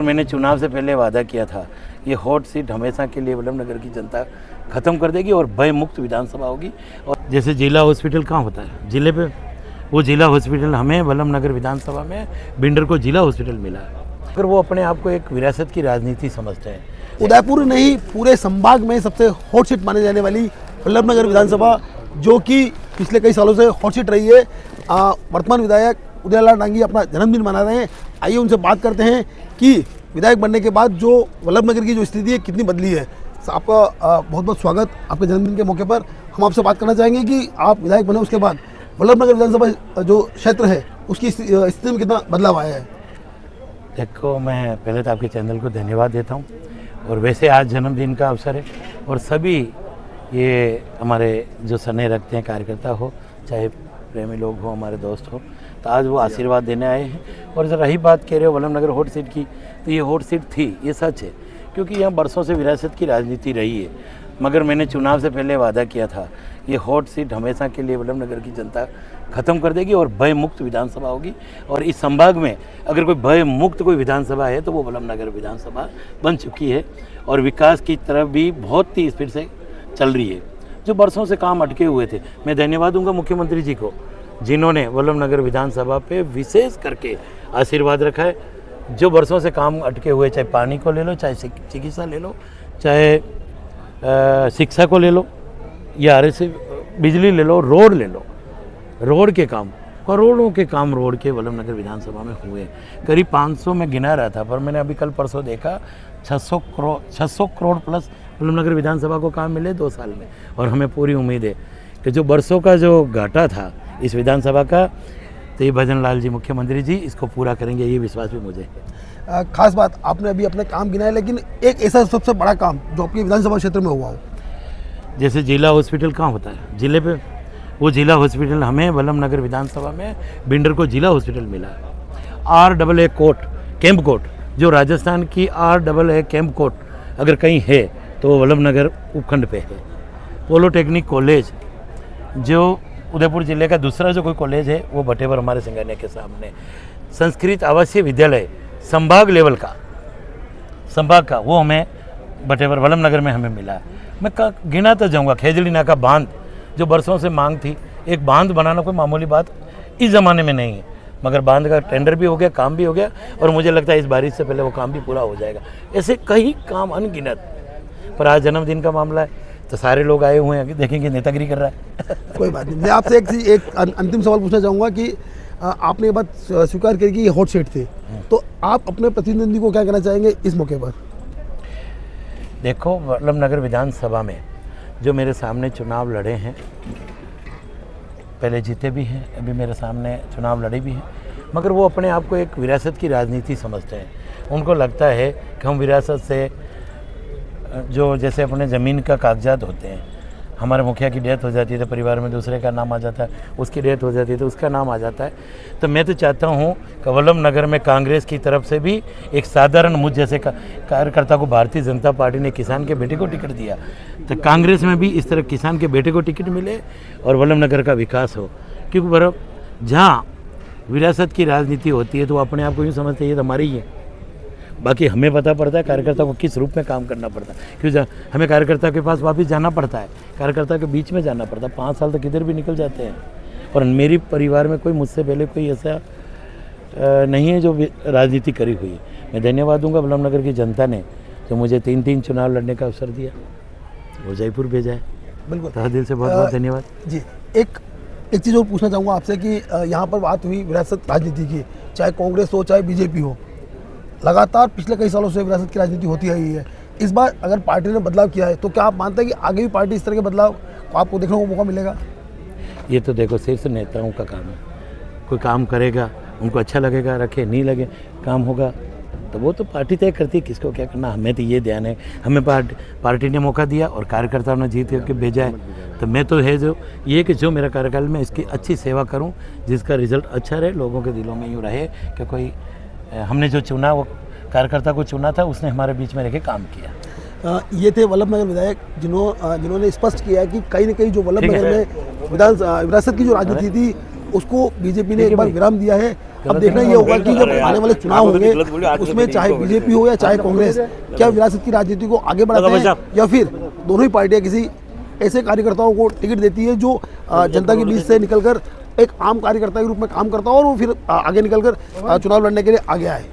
मैंने चुनाव से पहले वादा किया था, ये हॉट सीट हमेशा के लिए वल्लभ नगर की जनता ख़त्म कर देगी और भय मुक्त विधानसभा होगी। और जैसे जिला हॉस्पिटल कहाँ होता है जिले पे, वो जिला हॉस्पिटल हमें वल्लभ नगर विधानसभा में बिंडर को जिला हॉस्पिटल मिला है। अगर वो अपने आप को एक विरासत की राजनीति समझते हैं। उदयपुर नहीं, पूरे संभाग में सबसे हॉट सीट मानी जाने वाली वल्लभ नगर विधानसभा, जो कि पिछले कई सालों से हॉट सीट रही है। वर्तमान विधायक उदयलाल डांगी अपना जन्मदिन मना रहे हैं। आइए उनसे बात करते हैं कि विधायक बनने के बाद जो वल्लभ नगर की जो स्थिति है कितनी बदली है। आपका बहुत बहुत स्वागत आपके जन्मदिन के मौके पर। हम आपसे बात करना चाहेंगे कि आप विधायक बने उसके बाद वल्लभ नगर विधानसभा जो क्षेत्र है उसकी स्थिति में कितना बदलाव आया है। देखो, मैं पहले तो आपके चैनल को धन्यवाद देता हूँ। और वैसे आज जन्मदिन का अवसर है और सभी ये हमारे जो स्नेह रखते हैं कार्यकर्ता हो, चाहे प्रेमी लोग हो, हमारे दोस्त हो, तो आज वो आशीर्वाद देने आए हैं। और रही बात कह रहे हो वल्लभ नगर हॉट सीट की, तो ये हॉट सीट थी, ये सच है, क्योंकि यहाँ बरसों से विरासत की राजनीति रही है। मगर मैंने चुनाव से पहले वादा किया था, ये हॉट सीट हमेशा के लिए वल्लभ नगर की जनता ख़त्म कर देगी और भय मुक्त विधानसभा होगी। और इस संभाग में अगर कोई भय मुक्त कोई विधानसभा है तो वो वल्लभ नगर विधानसभा बन चुकी है और विकास की तरफ भी बहुत ही स्पीड से चल रही है। जो बरसों से काम अटके हुए थे, मैं धन्यवाद दूंगा मुख्यमंत्री जी को, जिन्होंने वल्लभ नगर विधानसभा पे विशेष करके आशीर्वाद रखा है। जो बरसों से काम अटके हुए, चाहे पानी को ले लो, चाहे चिकित्सा ले लो, चाहे शिक्षा को ले लो, या आरएस बिजली ले लो, रोड ले लो, रोड के काम, करोड़ों के काम रोड के वल्लभ नगर विधानसभा में हुए। करीब 500 में गिना रहा था, पर मैंने अभी कल परसों देखा 600 करोड़ प्लस वल्लभ नगर विधानसभा को काम मिले 2 साल में। और हमें पूरी उम्मीद है कि जो बरसों का जो घाटा था इस विधानसभा का, तो ये भजन लाल जी मुख्यमंत्री जी इसको पूरा करेंगे, ये विश्वास भी मुझे है। खास बात, आपने अभी अपने काम गिनाए, लेकिन एक ऐसा सबसे बड़ा काम जो आपके विधानसभा क्षेत्र में हुआ हो। जैसे जिला हॉस्पिटल कहाँ होता है जिले पे, वो जिला हॉस्पिटल हमें वल्लभ नगर विधानसभा में बिंडर को जिला हॉस्पिटल मिला है। RAA कोर्ट, कैंप कोर्ट, जो राजस्थान की RAA कैंप कोर्ट अगर कहीं है तो वल्लभ नगर उपखंड पे है। पॉलिटेक्निक कॉलेज, जो उदयपुर जिले का दूसरा जो कोई कॉलेज है वो भटेवर हमारे सिंगानिया के सामने। संस्कृत आवासीय विद्यालय संभाग लेवल का, संभाग का, वो हमें भटेवर वल्लभ नगर में हमें मिला है। मैं गिनाता जाऊँगा, खेजड़ी नाका बांध, जो बरसों से मांग थी। एक बांध बनाना कोई मामूली बात इस ज़माने में नहीं है, मगर बांध का टेंडर भी हो गया, काम भी हो गया, और मुझे लगता है इस बारिश से पहले वो काम भी पूरा हो जाएगा। ऐसे कई काम अनगिनत। पर आज जन्मदिन का मामला है तो सारे लोग आए हुए हैं, देखेंगे नेतागिरी कर रहा है। कोई बात नहीं। मैं आपसे एक अंतिम सवाल पूछना चाहूँगा कि आपने ये बात स्वीकार करी कि ये हॉट सीट थी, तो आप अपने प्रतिनिधि को क्या कहना चाहेंगे इस मौके पर। देखो, वल्लभ नगर विधानसभा में जो मेरे सामने चुनाव लड़े हैं, पहले जीते भी हैं, अभी मेरे सामने चुनाव लड़े भी हैं, मगर वो अपने आप को एक विरासत की राजनीति समझते हैं। उनको लगता है कि हम विरासत से, जो जैसे अपने ज़मीन का कागजात होते हैं, हमारे मुखिया की डेथ हो जाती है तो परिवार में दूसरे का नाम आ जाता है, उसकी डेथ हो जाती है तो उसका नाम आ जाता है। तो मैं तो चाहता हूँ कि वल्लभ नगर में कांग्रेस की तरफ से भी एक साधारण मुझ जैसे कार्यकर्ता को भारतीय जनता पार्टी ने किसान के बेटे को टिकट दिया, तो कांग्रेस में भी इस तरह किसान के बेटे को टिकट मिले और वल्लभ नगर का विकास हो। क्योंकि जहाँ विरासत की राजनीति होती है तो वो अपने आप को यूँ समझते हैं ये तो हमारी ही है। बाकी हमें पता पड़ता है कार्यकर्ता को किस रूप में काम करना पड़ता है, क्योंकि हमें कार्यकर्ता के पास वापस जाना पड़ता है, कार्यकर्ता के बीच में जाना पड़ता है। 5 साल तक किधर भी निकल जाते हैं। और मेरी परिवार में कोई मुझसे पहले कोई ऐसा नहीं है जो राजनीति करी हुई है। मैं धन्यवाद दूंगा वल्लभ नगर की जनता ने जो मुझे 3 चुनाव लड़ने का अवसर दिया, वो जयपुर भेजा है। बिल्कुल, तहे दिल से बहुत बहुत धन्यवाद जी। एक चीज़ और पूछना चाहूँगा आपसे कि यहाँ पर बात हुई विरासत राजनीति की, चाहे कांग्रेस हो चाहे बीजेपी हो, लगातार पिछले कई सालों से विरासत की राजनीति होती आई है। इस बार अगर पार्टी ने बदलाव किया है तो क्या आप मानते हैं कि आगे भी पार्टी इस तरह के बदलाव को आपको देखने को मौका मिलेगा। ये तो देखो शीर्ष नेताओं का काम है, कोई काम करेगा, उनको अच्छा लगेगा रखे, नहीं लगे काम होगा तो वो तो पार्टी तय करती है किसको क्या करना। हमें तो ये ध्यान है, हमें पार्टी ने मौका दिया और कार्यकर्ताओं ने जीत करके भेजा है, तो मैं तो है जो ये कि जो मेरा कार्यकाल में इसकी अच्छी सेवा करूं, जिसका रिजल्ट अच्छा रहे, लोगों के दिलों में यूँ रहे कि कोई हमने जो चुना वो कार्यकर्ता को चुना था, उसने हमारे बीच में रह के काम किया। ये थे वल्लभ नगर विधायक जिन्होंने स्पष्ट किया कि कहीं ना कहीं जो वल्लभ नगर में विरासत की जो राजनीति थी उसको बीजेपी ने एक बार विराम दिया है। अब देखना ये होगा कि जब आने वाले चुनाव होंगे उसमें चाहे बीजेपी हो या चाहे कांग्रेस क्या विरासत की राजनीति को आगे बढ़ाते हैं या फिर दोनों ही पार्टियां किसी ऐसे कार्यकर्ताओं को टिकट देती है जो जनता के बीच से निकलकर एक आम कार्यकर्ता के रूप में काम करता हो और वो फिर आगे निकलकर चुनाव लड़ने के लिए आगे आए।